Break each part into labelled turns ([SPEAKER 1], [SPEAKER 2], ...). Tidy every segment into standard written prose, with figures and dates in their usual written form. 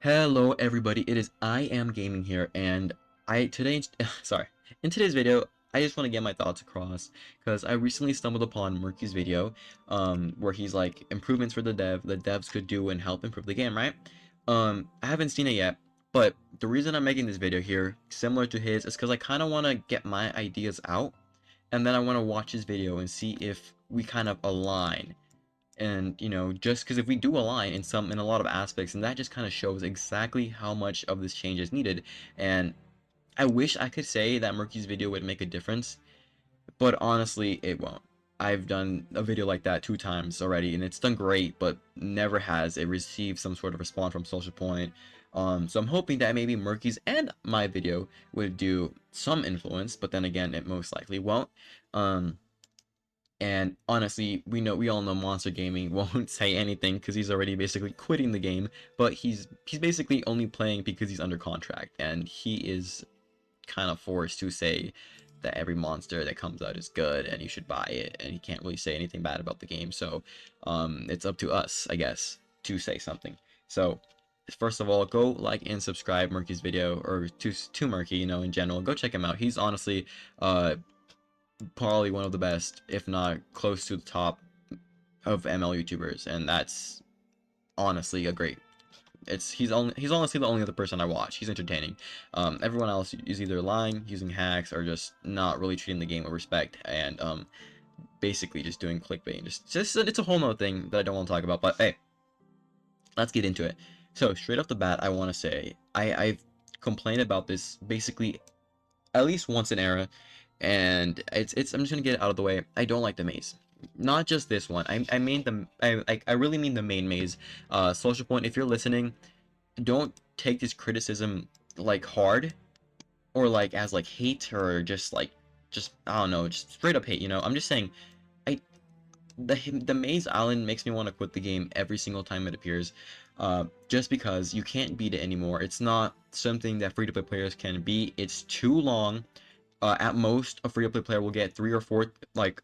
[SPEAKER 1] Hello everybody, it is I Am Gaming here, and in today's video, I just want to get my thoughts across, because I recently stumbled upon Murky's video, where he's like, improvements for the devs could do and help improve the game, right? I haven't seen it yet, but the reason I'm making this video here, similar to his, is because I kind of want to get my ideas out, and then I want to watch his video and see if we kind of align. And just because if we do align in a lot of aspects, and that just kind of shows exactly how much of this change is needed. And I wish I could say that Murky's video would make a difference, but honestly it won't. I've done a video like that 2 times already, and it's done great, but never has it received some sort of response from Social Point. So I'm hoping that maybe Murky's and my video would do some influence, but then again, it most likely won't. And honestly, we all know Monster Gaming won't say anything because he's already basically quitting the game, but he's basically only playing because he's under contract, and he is kind of forced to say that every monster that comes out is good and you should buy it, and he can't really say anything bad about the game. So it's up to us, I guess, to say something. So first of all, go like and subscribe Murky's video, or to Murky, in general. Go check him out. He's honestly probably one of the best, if not close to the top of ML YouTubers, and that's honestly a great. He's honestly the only other person I watch. He's entertaining. Everyone else is either lying, using hacks, or just not really treating the game with respect, and basically just doing clickbait. And just it's a whole nother thing that I don't want to talk about. But hey, let's get into it. So straight off the bat, I want to say I've complained about this basically at least once an era, and I'm just gonna get it out of the way. I don't like the maze. Not just this one. I really mean the main maze. Social Point, if you're listening, don't take this criticism like hard, or like as like hate, or just I don't know, just straight up hate. I'm just saying, I the maze island makes me want to quit the game every single time it appears. Just because you can't beat it anymore. It's not something that free-to-play players can beat. It's too long. At most, a free-to-play player will get 3 or 4 like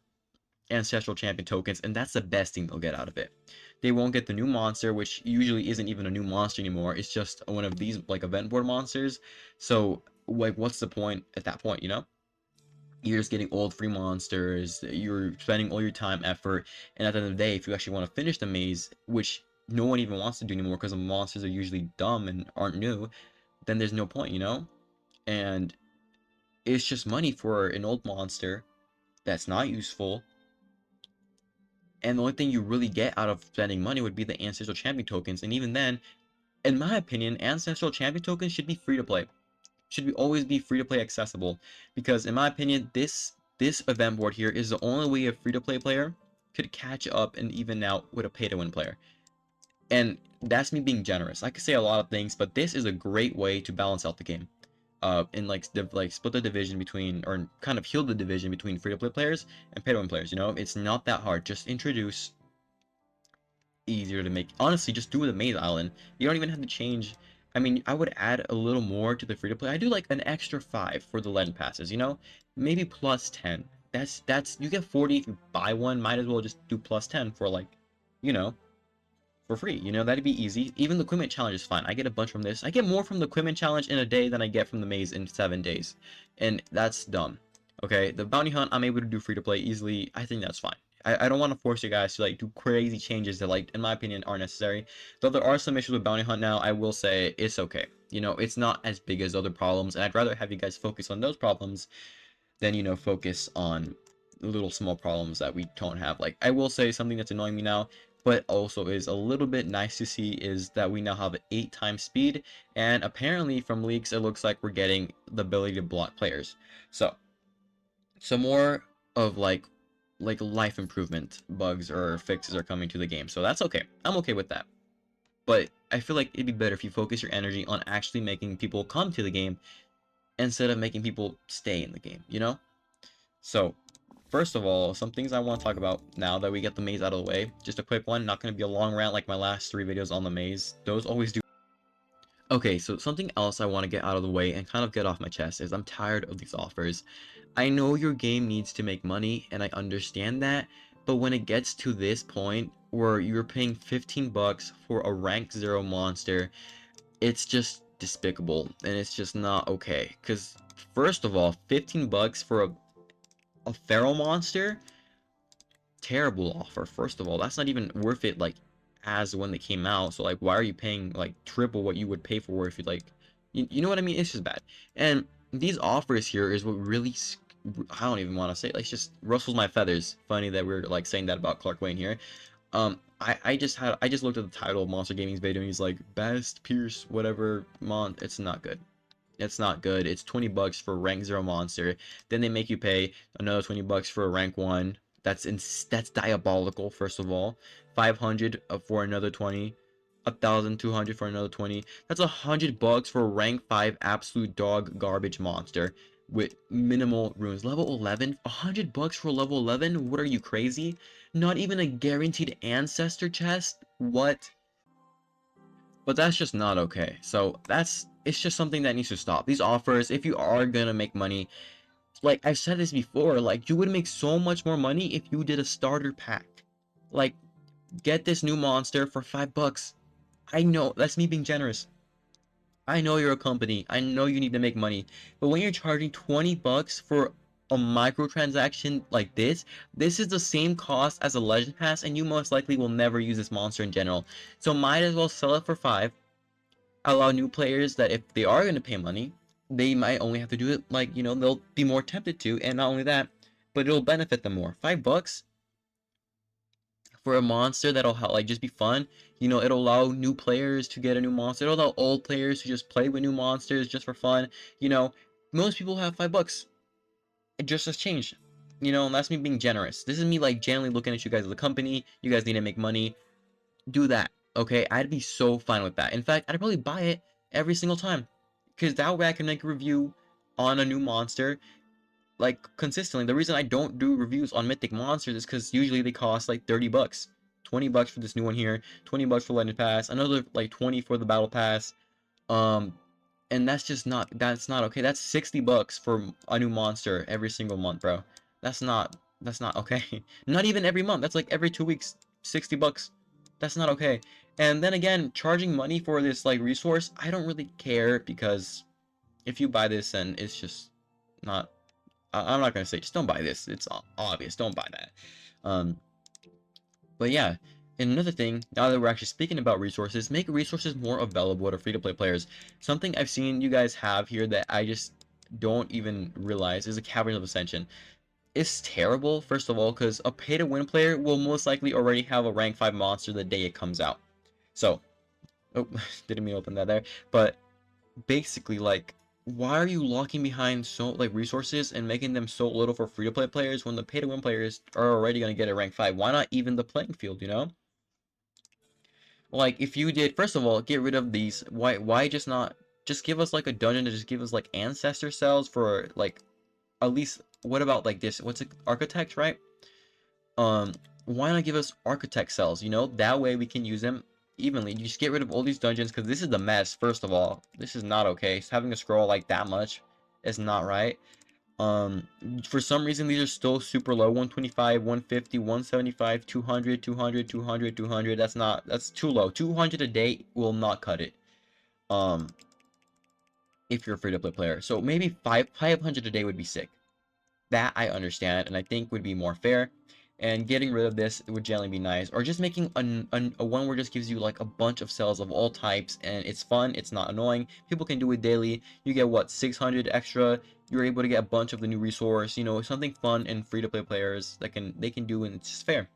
[SPEAKER 1] ancestral champion tokens, and that's the best thing they'll get out of it. They won't get the new monster, which usually isn't even a new monster anymore. It's just one of these like event board monsters. So like, what's the point at that point? You're just getting old free monsters. You're spending all your time, effort, and at the end of the day, if you actually want to finish the maze, which no one even wants to do anymore because the monsters are usually dumb and aren't new, then there's no point, And it's just money for an old monster that's not useful, and the only thing you really get out of spending money would be the ancestral champion tokens, and even then, in my opinion, ancestral champion tokens should be free to play. Always be free to play accessible, because in my opinion, this event board here is the only way a free to play player could catch up and even out with a pay to win player. And that's me being generous. I could say a lot of things, but this is a great way to balance out the game. And like split the division between, or kind of heal the division between free to play players and pay to win players. It's not that hard. Just introduce, easier to make. Honestly, just do the maze island. You don't even have to change. I mean, I would add a little more to the free to play. I do like an extra 5 for the legend passes. Maybe plus 10. That's you get 40 if you buy one. Might as well just do plus 10 for like, you know, for free. That'd be easy. Even the equipment challenge is fine. I get a bunch from this. I get more from the equipment challenge in a day than I get from the maze in 7 days, and that's dumb. Okay, the bounty hunt I'm able to do free to play easily. I think that's fine. I don't want to force you guys to like do crazy changes that, like, in my opinion, are necessary. Though there are some issues with bounty hunt now, I will say it's okay. It's not as big as other problems, and I'd rather have you guys focus on those problems than focus on little small problems that we don't have. Like, I will say something that's annoying me now, but also is a little bit nice to see, is that we now have 8 times speed, and apparently from leaks it looks like we're getting the ability to block players. So some more of like life improvement bugs or fixes are coming to the game, so that's okay. I'm okay with that. But I feel like it'd be better if you focus your energy on actually making people come to the game instead of making people stay in the game. So first of all, some things I want to talk about now that we get the maze out of the way. Just a quick one, not going to be a long rant like my last 3 videos on the maze. Those always do. Okay, so something else I want to get out of the way and kind of get off my chest is I'm tired of these offers. I know your game needs to make money, and I understand that, but when it gets to this point where you're paying 15 bucks for a rank 0 monster, it's just despicable, and it's just not okay. Because first of all, 15 bucks for a feral monster, terrible offer. First of all, that's not even worth it, like, as when they came out. So like, why are you paying like triple what you would pay for if you like, you know what I mean? It's just bad. And these offers here is what really, I don't even want to say, like, it's just rustles my feathers. Funny that we're like saying that about Clark Wayne here. I just looked at the title of Monster Gaming's video, and he's like, best Pierce whatever it's not good. It's not good. It's 20 bucks for rank 0 monster. Then they make you pay another 20 bucks for a rank 1. That's diabolical, first of all. 500 for another 20. 1,200 for another 20. That's 100 bucks for a rank 5 absolute dog garbage monster with minimal runes. Level 11? 100 bucks for level 11? What are you, crazy? Not even a guaranteed ancestor chest? What? But that's just not okay. So it's just something that needs to stop. These offers, if you are gonna make money, like I've said this before, like you would make so much more money if you did a starter pack. Like, get this new monster for 5 bucks. I know that's me being generous. I know you're a company. I know you need to make money. But when you're charging 20 bucks for a microtransaction like this is the same cost as a legend pass, and you most likely will never use this monster in general. So might as well sell it for 5, allow new players that if they are going to pay money, they might only have to do it, like, they'll be more tempted to, and not only that, but it'll benefit them more. 5 bucks for a monster that'll like just be fun. It'll allow new players to get a new monster. It'll allow old players to just play with new monsters just for fun. Most people have 5 bucks. It just has changed. And that's me being generous. This is me like generally looking at you guys as a company. You guys need to make money. Do that, okay? I'd be so fine with that. In fact, I'd probably buy it every single time, because that way I can make a review on a new monster like consistently. The reason I don't do reviews on mythic monsters is because usually they cost like 30 bucks, 20 bucks for this new one here, 20 bucks for legend pass, another like 20 for the battle pass. um and that's not okay. That's 60 bucks for a new monster every single month, bro. That's not okay. Not even every month. That's like every 2 weeks. 60 bucks. That's not okay. And then again, charging money for this like resource, I don't really care, because if you buy this, then it's just not. I'm not gonna say just don't buy this. It's obvious. Don't buy that. Um, but yeah, and another thing, now that we're actually speaking about resources, make resources more available to free-to-play players. Something I've seen you guys have here that I just don't even realize is a Caverns of Ascension. It's terrible, first of all, because a pay-to-win player will most likely already have a rank 5 monster the day it comes out. So, oh, didn't mean to open that there. But basically, like, why are you locking behind so like resources and making them so little for free-to-play players when the pay-to-win players are already going to get a rank 5? Why not even the playing field? Like, if you did, first of all, get rid of these. Why just not just give us like a dungeon to just give us like ancestor cells for like at least. What about like this? What's it, architect, right? um why not give us architect cells? That way we can use them evenly. You just get rid of all these dungeons, because this is the mess. First of all, this is not okay. Having a scroll like that much is not right. um for some reason these are still super low. 125, 150, 175, 200, 200, 200, 200. That's too low. 200 a day will not cut it um if you're a free-to-play player. So maybe 500 a day would be sick. That I understand, and I think would be more fair. And getting rid of this would generally be nice. Or just making a one where just gives you like a bunch of cells of all types, and it's fun, it's not annoying. People can do it daily. You get what, 600 extra. You're able to get a bunch of the new resource, something fun and free to play players that they can do, and it's just fair.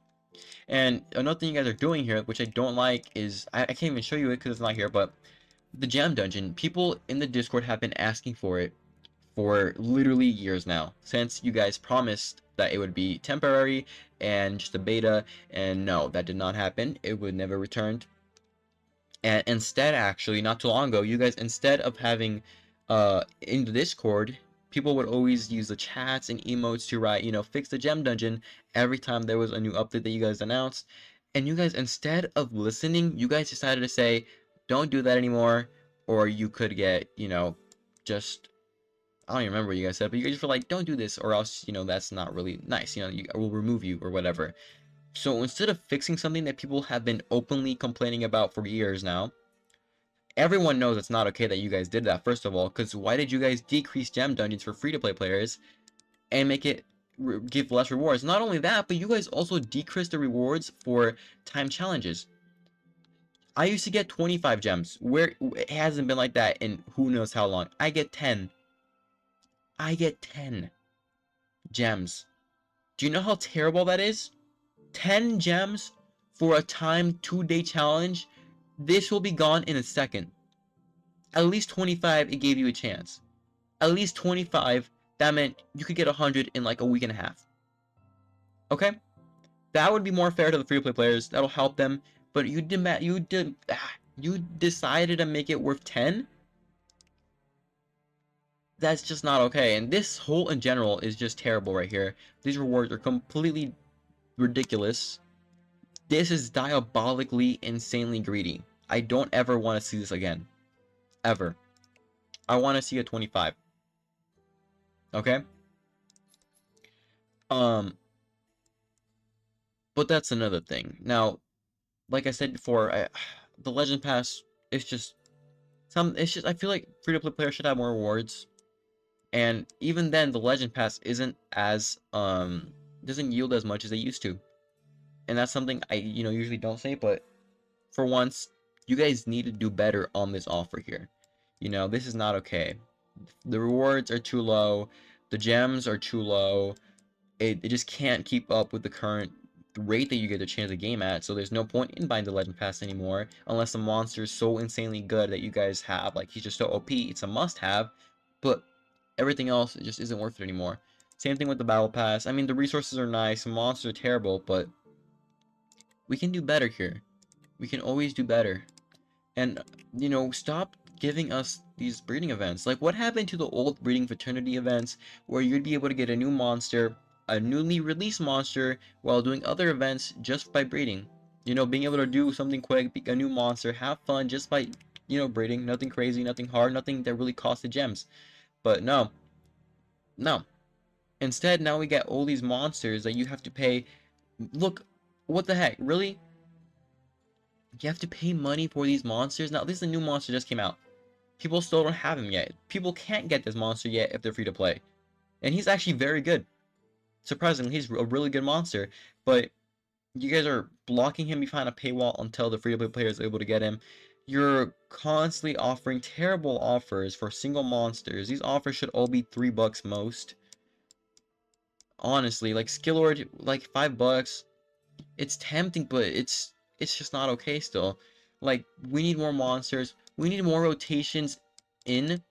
[SPEAKER 1] And another thing you guys are doing here, which I don't like, is I can't even show you it because it's not here, but the jam dungeon. People in the Discord have been asking for it for literally years now, since you guys promised that it would be temporary and just a beta, and no, that did not happen. It would never returned. And instead, actually, not too long ago, you guys, instead of having in the Discord, people would always use the chats and emotes to write, fix the gem dungeon every time there was a new update that you guys announced. And you guys, instead of listening, you guys decided to say, don't do that anymore, or you could get, just, I don't even remember what you guys said, but you guys were like, don't do this, or else, that's not really nice. We'll remove you or whatever. So instead of fixing something that people have been openly complaining about for years now, Everyone knows it's not okay that you guys did that, first of all, because why did you guys decrease gem dungeons for free-to-play players and make it give less rewards? Not only that, but you guys also decreased the rewards for time challenges. I used to get 25 gems, where it hasn't been like that in who knows how long. I get 10. I get 10 gems. Do you know how terrible that is? 10 gems for a timed 2-day challenge? This will be gone in a second. At least 25, it gave you a chance. At least 25, that meant you could get 100 in like a week and a half. Okay? That would be more fair to the free-to-play players. That'll help them. But you decided to make it worth 10? That's just not okay. And this whole in general is just terrible right here. These rewards are completely ridiculous. This is diabolically, insanely greedy. I don't ever want to see this again. Ever. I want to see a 25. Okay? But that's another thing. Now, like I said before, the Legend Pass, it's just I feel like free-to-play players should have more rewards. And even then, the Legend Pass isn't as, doesn't yield as much as they used to. And that's something I, usually don't say, but for once, you guys need to do better on this offer here. This is not okay. The rewards are too low. The gems are too low. It just can't keep up with the current rate that you get to change the game at, so there's no point in buying the Legend Pass anymore, unless the monster is so insanely good that you guys have, like, he's just so OP, it's a must-have, but everything else just isn't worth it anymore. Same thing with the Battle Pass. I mean, the resources are nice, the monsters are terrible, but we can do better here. We can always do better. And, stop giving us these breeding events. Like, what happened to the old breeding fraternity events where you'd be able to get a new monster, a newly released monster, while doing other events just by breeding? Being able to do something quick, a new monster, have fun just by, breeding. Nothing crazy, nothing hard, nothing that really costs the gems. But no. No. Instead, now we get all these monsters that you have to pay. Look, what the heck? Really? You have to pay money for these monsters? Now, this is a new monster just came out. People still don't have him yet. People can't get this monster yet if they're free to play. And he's actually very good. Surprisingly, he's a really good monster. But you guys are blocking him behind a paywall until the free to play player is able to get him. You're constantly offering terrible offers for single monsters. These offers should all be $3 most. Honestly, like Skillord, like $5. It's tempting, but it's just not okay still. Like, we need more monsters. We need more rotations in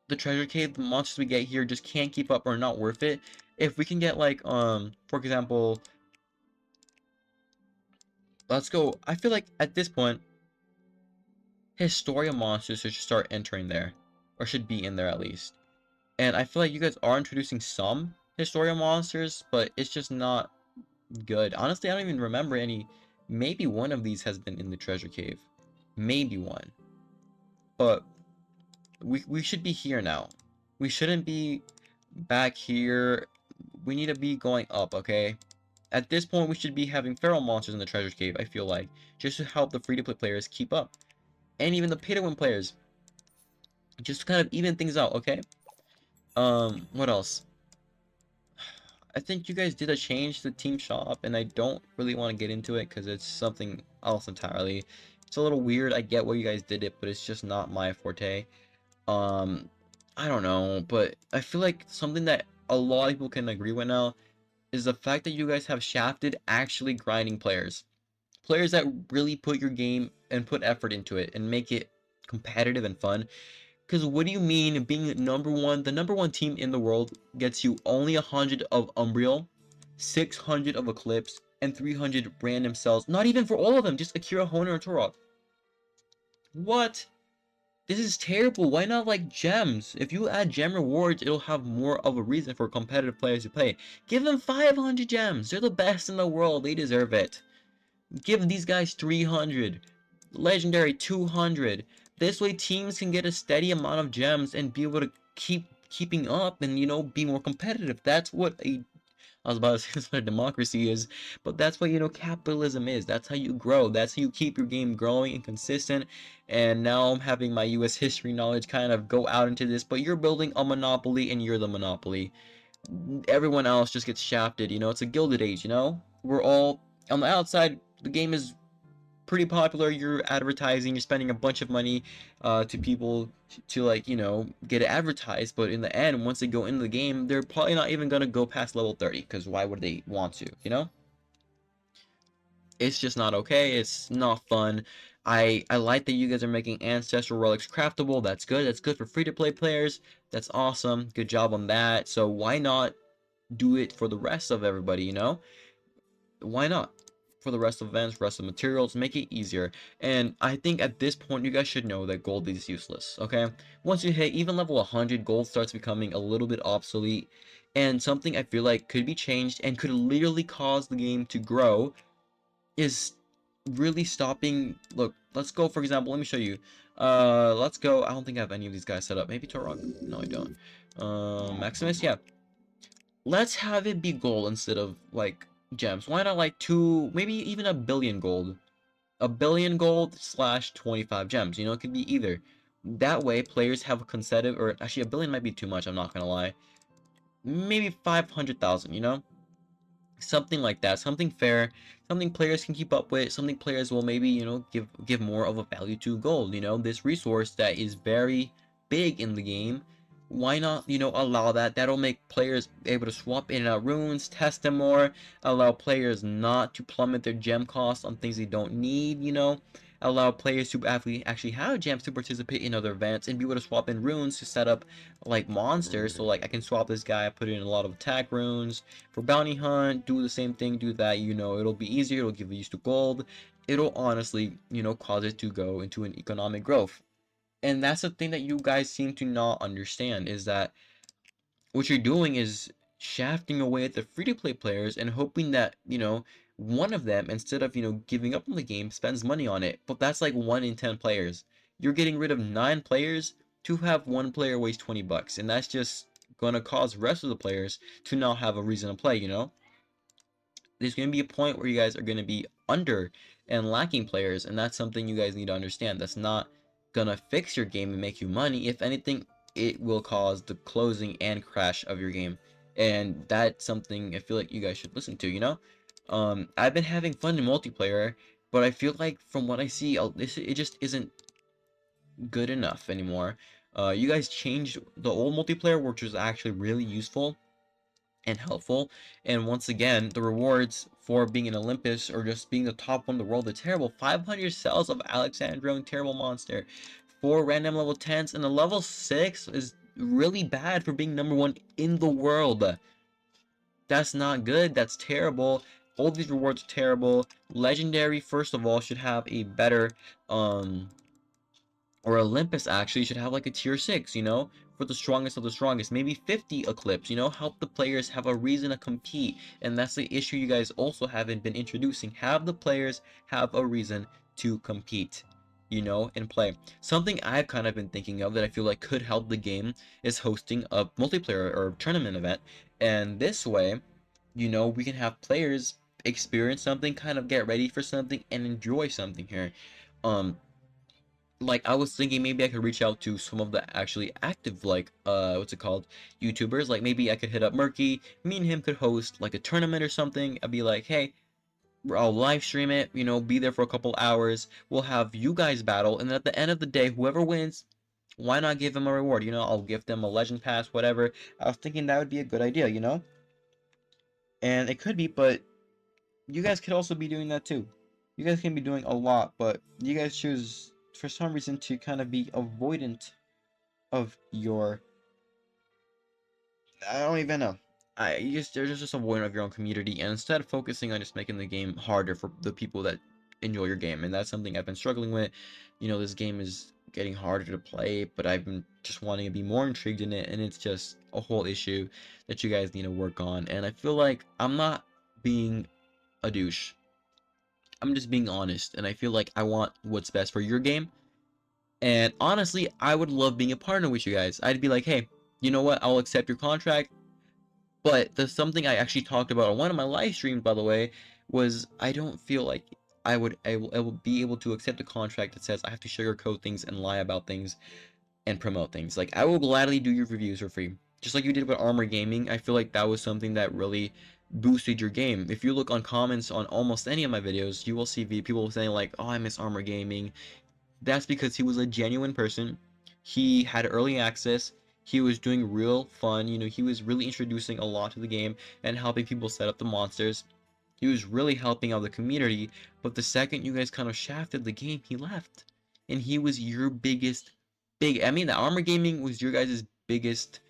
[SPEAKER 1] the treasure cave. The monsters we get here just can't keep up or are not worth it. If we can get, like, for example, let's go. I feel like at this point, Historia monsters should start entering there, or should be in there at least. And I feel like you guys are introducing some Historia monsters, but it's just not good. Honestly, I don't even remember any. Maybe one of these has been in the treasure cave. Maybe one. But we should be here now. We shouldn't be back here. We need to be going up, okay? At this point, we should be having feral monsters in the treasure cave, I feel like, just to help the free-to-play players keep up. And even the pay-to-win players. Just to kind of even things out, okay? What else? I think you guys did a change to Team Shop, and I don't really want to get into it because it's something else entirely. It's a little weird. I get why you guys did it, but it's just not my forte. I don't know, but I feel like something that a lot of people can agree with now is the fact that you guys have shafted actually grinding players. Players that really put your game and put effort into it and make it competitive and fun. Because what do you mean being number one? The number one team in the world gets you only 100 of Umbreal, 600 of Eclipse, and 300 random cells. Not even for all of them, just Akira, Honer, and Turok. What? This is terrible. Why not like gems? If you add gem rewards, it'll have more of a reason for competitive players to play. Give them 500 gems. They're the best in the world. They deserve it. Give these guys 300. Legendary 200. This way teams can get a steady amount of gems and be able to keeping up and be more competitive. That's what I was about to say that's what a democracy is, but that's what, capitalism is. That's how you grow. That's how you keep your game growing and consistent. And now I'm having my US history knowledge kind of go out into this, but you're building a monopoly and you're the monopoly. Everyone else just gets shafted, it's a gilded age, We're all on the outside, the game is pretty popular. You're advertising, you're spending a bunch of money to people to, like, get it advertised, but in the end, once they go into the game, they're probably not even gonna go past level 30, because why would they want to? It's just not okay. It's not fun. I like that you guys are making ancestral relics craftable. That's good. That's good for free to play players. That's awesome. Good job on that. So why not do it for the rest of everybody? Why not? For the rest of events, rest of materials, make it easier. And I think at this point, you guys should know that gold is useless, okay? Once you hit even level 100, gold starts becoming a little bit obsolete, and something I feel like could be changed and could literally cause the game to grow is really stopping. Look, let's go, for example, let me show you. Let's go. I don't think I have any of these guys set up. Maybe Torog. No, I don't. Maximus, yeah. Let's have it be gold instead of, like, gems. Why not, like, maybe even a billion gold? A billion gold slash 25 gems. It could be either. That way, players have a consecutive, or actually, a billion might be too much, I'm not gonna lie. Maybe 500,000. Something like that, something fair, something players can keep up with, something players will maybe, give more of a value to gold, this resource that is very big in the game. Why not, allow that? That'll make players able to swap in and out runes, test them more, allow players not to plummet their gem costs on things they don't need, allow players to actually have gems to participate in other events and be able to swap in runes to set up, like, monsters. So, like, I can swap this guy, put in a lot of attack runes for bounty hunt, do the same thing, do that, it'll be easier, it'll give you used to gold, it'll honestly, cause it to go into an economic growth. And that's the thing that you guys seem to not understand, is that what you're doing is shafting away at the free-to-play players and hoping that, one of them, instead of, giving up on the game, spends money on it. But that's like 1 in 10 players. You're getting rid of 9 players to have one player waste 20 bucks, and that's just gonna cause the rest of the players to not have a reason to play. There's going to be a point where you guys are going to be under and lacking players, and that's something you guys need to understand. That's not going to fix your game and make you money. If anything, it will cause the closing and crash of your game, and that's something I feel like you guys should listen to. I've been having fun in multiplayer, but I feel like from what I see, it just isn't good enough anymore. You guys changed the old multiplayer, which was actually really useful and helpful. And once again, the rewards for being an Olympus or just being the top one in the world are terrible. 500 cells of Alexandrone, terrible monster. 4 random level 10s, and the level 6 is really bad for being number 1 in the world. That's not good. That's terrible. All these rewards are terrible. Legendary, first of all, should have a better, or Olympus actually should have like a tier 6, for the strongest of the strongest. Maybe 50 Eclipse, help the players have a reason to compete. And that's the issue you guys also haven't been introducing. Have the players have a reason to compete, and play. Something I've kind of been thinking of that I feel like could help the game is hosting a multiplayer or tournament event. And this way, we can have players experience something, kind of get ready for something, and enjoy something here. Like, I was thinking maybe I could reach out to some of the actually active, like, what's it called, YouTubers. Like, maybe I could hit up Murky, me and him could host, like, a tournament or something. I'd be like, hey, I'll live stream it, be there for a couple hours. We'll have you guys battle, and at the end of the day, whoever wins, why not give them a reward? I'll give them a legend pass, whatever. I was thinking that would be a good idea. And it could be, but you guys could also be doing that too. You guys can be doing a lot, but you guys choose, for some reason, to kind of be avoidant of your, I don't even know. They're just avoidant of your own community, and instead of focusing on just making the game harder for the people that enjoy your game. And that's something I've been struggling with. This game is getting harder to play, but I've been just wanting to be more intrigued in it, and it's just a whole issue that you guys need to work on. And I feel like I'm not being a douche. I'm just being honest, and I feel like I want what's best for your game. And honestly, I would love being a partner with you guys. I'd be like, hey, you know what? I'll accept your contract. But the something I actually talked about on one of my live streams, by the way, was I don't feel like I will be able to accept a contract that says I have to sugarcoat things and lie about things and promote things. Like, I will gladly do your reviews for free. Just like you did with Armor Gaming, I feel like that was something that really boosted your game. If you look on comments on almost any of my videos, you will see people saying like, "Oh, I miss Armor Gaming." That's because he was a genuine person. He had early access. He was doing real fun. He was really introducing a lot to the game and helping people set up the monsters. He was really helping out the community. But the second you guys kind of shafted the game, he left. And he was your biggest, I mean, the Armor Gaming was your guys' biggest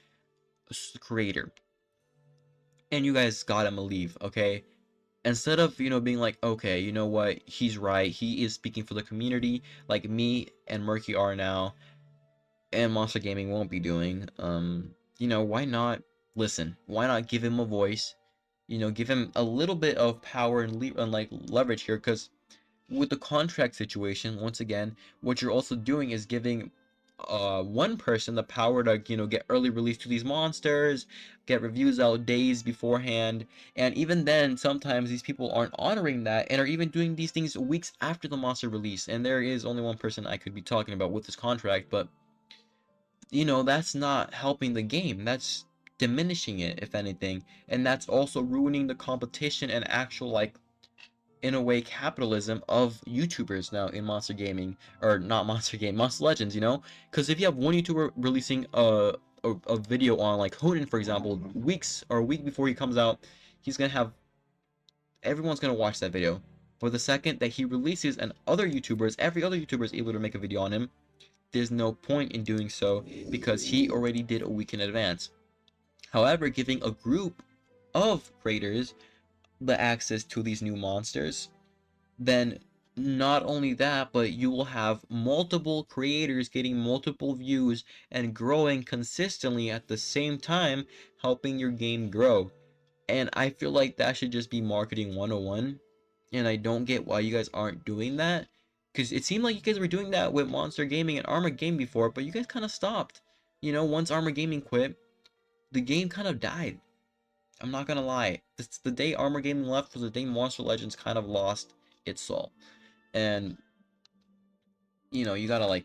[SPEAKER 1] creator. And you guys got him to leave, okay? Instead of, being like, okay, you know what, he's right. He is speaking for the community, like me and Murky are now, and Monster Gaming won't be doing. Why not listen? Why not give him a voice? Give him a little bit of power and like leverage here, because with the contract situation, once again, what you're also doing is giving one person the power to get early release to these monsters, get reviews out days beforehand, and even then sometimes these people aren't honoring that and are even doing these things weeks after the monster release. And there is only one person I could be talking about with this contract, but that's not helping the game. That's diminishing it, if anything. And that's also ruining the competition and actual, like, in a way, capitalism of YouTubers now in Monster Gaming. Or not Monster Game, Monster Legends, Because if you have one YouTuber releasing a video on, like, Honan, for example, weeks or a week before he comes out, he's gonna have everyone's gonna watch that video. For the second that he releases and every other YouTuber is able to make a video on him, there's no point in doing so because he already did a week in advance. However, giving a group of creators the access to these new monsters, then not only that, but you will have multiple creators getting multiple views and growing consistently at the same time, helping your game grow. And I feel like that should just be marketing 101. And I don't get why you guys aren't doing that. Because it seemed like you guys were doing that with Monster Gaming and Armor Game before, but you guys kind of stopped. Once Armor Gaming quit, the game kind of died. I'm not gonna lie. The day Armor Gaming left was the day Monster Legends kind of lost its soul. And, you gotta, like,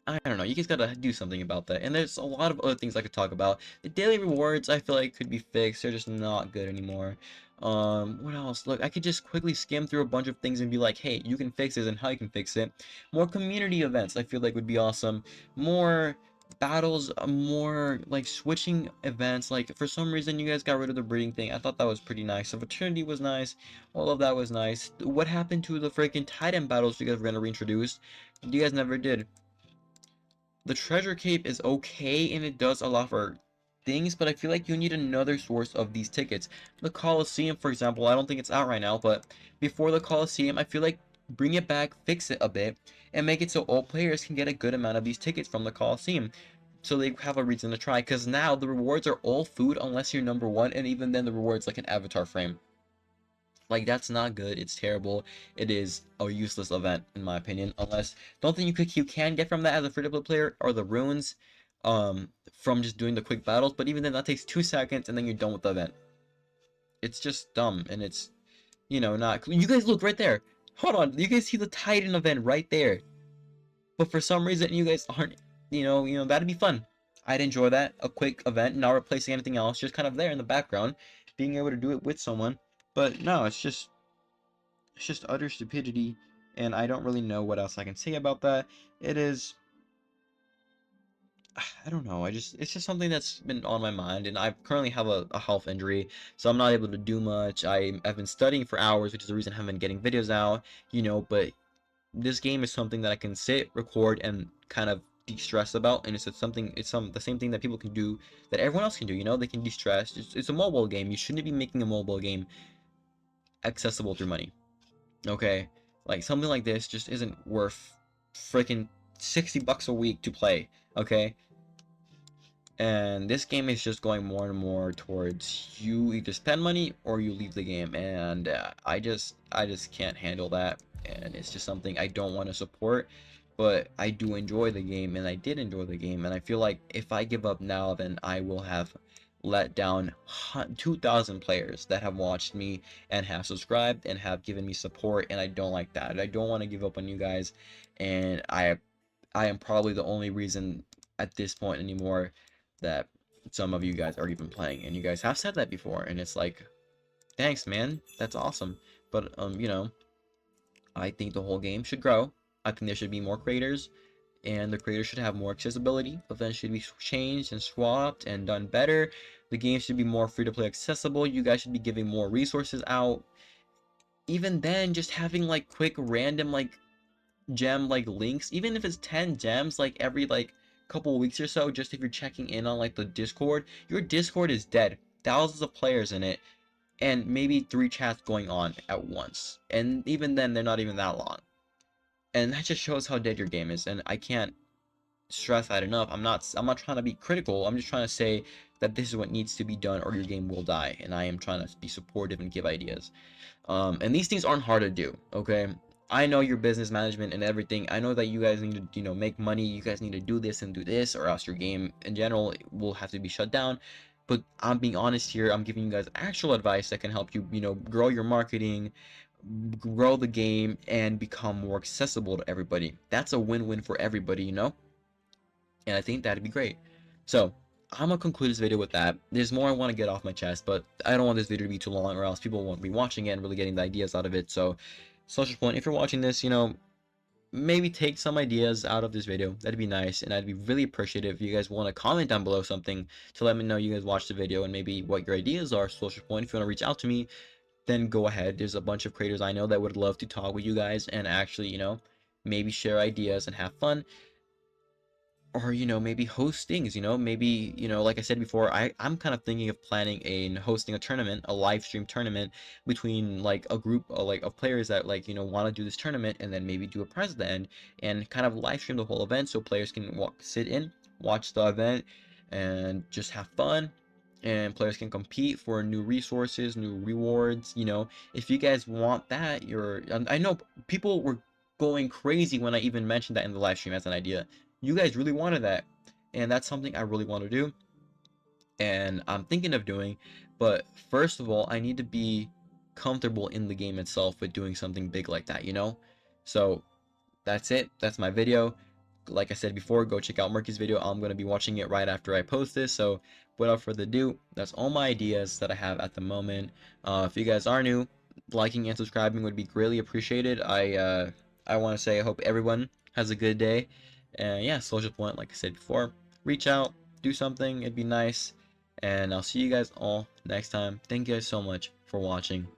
[SPEAKER 1] I don't know, you guys gotta do something about that. And there's a lot of other things I could talk about. The daily rewards, I feel like, could be fixed. They're just not good anymore. What else? Look, I could just quickly skim through a bunch of things and be like, hey, you can fix this and how you can fix it. More community events, I feel like, would be awesome. More battles, more, like, switching events. Like, for some reason, you guys got rid of the breeding thing. I thought that was pretty nice. The fraternity was nice. All of that was nice. What happened to the freaking Titan battles you guys were gonna reintroduce? You guys never did. The treasure cape is okay and it does allow for things, but I feel like you need another source of these tickets. The Coliseum, for example, I don't think it's out right now, but before the Coliseum, I feel like bring it back, fix it a bit, and make it so all players can get a good amount of these tickets from the Coliseum. So they have a reason to try, because now the rewards are all food unless you're number one, and even then the rewards like an avatar frame. Like, that's not good. It's terrible. It is a useless event, in my opinion. Unless, the only thing you can get from that as a free-to-play player are the runes, from just doing the quick battles. But even then, that takes 2 seconds, and then you're done with the event. It's just dumb, and it's, not. You guys look right there. Hold on. You guys see the Titan event right there. But for some reason, you guys aren't. That'd be fun. I'd enjoy that. A quick event, not replacing anything else, just kind of there in the background, being able to do it with someone. But no, it's just utter stupidity, and I don't really know what else I can say about that. It is, I don't know, it's just something that's been on my mind, and I currently have a health injury, so I'm not able to do much. I've been studying for hours, which is the reason I haven't been getting videos out, but this game is something that I can sit, record, and kind of de-stress about, and the same thing that people can do, that everyone else can do, they can de-stress. It's a mobile game. You shouldn't be making a mobile game accessible through money. Okay, like something like this just isn't worth freaking $60 a week to play. Okay, and this game is just going more and more towards you either spend money or you leave the game, and I just can't handle that, and it's just something I don't want to support. But I do enjoy the game, and I did enjoy the game, and I feel like if I give up now, then I will have let down 2,000 players that have watched me and have subscribed and have given me support, and I don't like that. I don't want to give up on you guys, and I am probably the only reason at this point anymore that some of you guys are even playing, and you guys have said that before, and it's like, thanks, man, that's awesome. But you know, I think the whole game should grow. I think there should be more creators, and the creators should have more accessibility. Events should be changed and swapped and done better. The game should be more free-to-play accessible. You guys should be giving more resources out. Even then, just having like quick random like gem like links, even if it's 10 gems like every like couple weeks or so, just if you're checking in on like the Discord. Your Discord is dead, thousands of players in it, and maybe 3 chats going on at once, and even then they're not even that long, and that just shows how dead your game is. And I can't stress that enough. I'm not trying to be critical. I'm just trying to say that this is what needs to be done or your game will die, and I am trying to be supportive and give ideas. And these things aren't hard to do, okay? I know your business management and everything. I know that you guys need to, you know, make money. You guys need to do this and do this, or else your game in general will have to be shut down. But I'm being honest here. I'm giving you guys actual advice that can help you, you know, grow your marketing, grow the game, and become more accessible to everybody. That's a win-win for everybody, you know? And I think that'd be great. So, I'm gonna conclude this video with that. There's more I want to get off my chest, but I don't want this video to be too long, or else people won't be watching it and really getting the ideas out of it. So, Social Point, if you're watching this, you know, maybe take some ideas out of this video. That'd be nice, and I'd be really appreciative if you guys want to comment down below something to let me know you guys watched the video and maybe what your ideas are. Social Point, if you want to reach out to me, then go ahead. There's a bunch of creators I know that would love to talk with you guys and actually, you know, maybe share ideas and have fun, or you know, maybe host things, you know, maybe, you know, like I said before, I'm kind of thinking of planning hosting a tournament, a live stream tournament between like a group of, like, of players that, like, you know, want to do this tournament, and then maybe do a prize at the end and kind of live stream the whole event so players can sit in, watch the event, and just have fun, and players can compete for new resources, new rewards. You know, if you guys want that, I know people were going crazy when I even mentioned that in the live stream as an idea. You guys really wanted that, and that's something I really want to do, and I'm thinking of doing. But first of all, I need to be comfortable in the game itself with doing something big like that, you know? So that's it. That's my video. Like I said before, go check out Murky's video. I'm going to be watching it right after I post this. So without further ado, that's all my ideas that I have at the moment. If you guys are new, liking and subscribing would be greatly appreciated. I want to say I hope everyone has a good day. And yeah, Social Point, like I said before, reach out, do something. It'd be nice. And I'll see you guys all next time. Thank you guys so much for watching.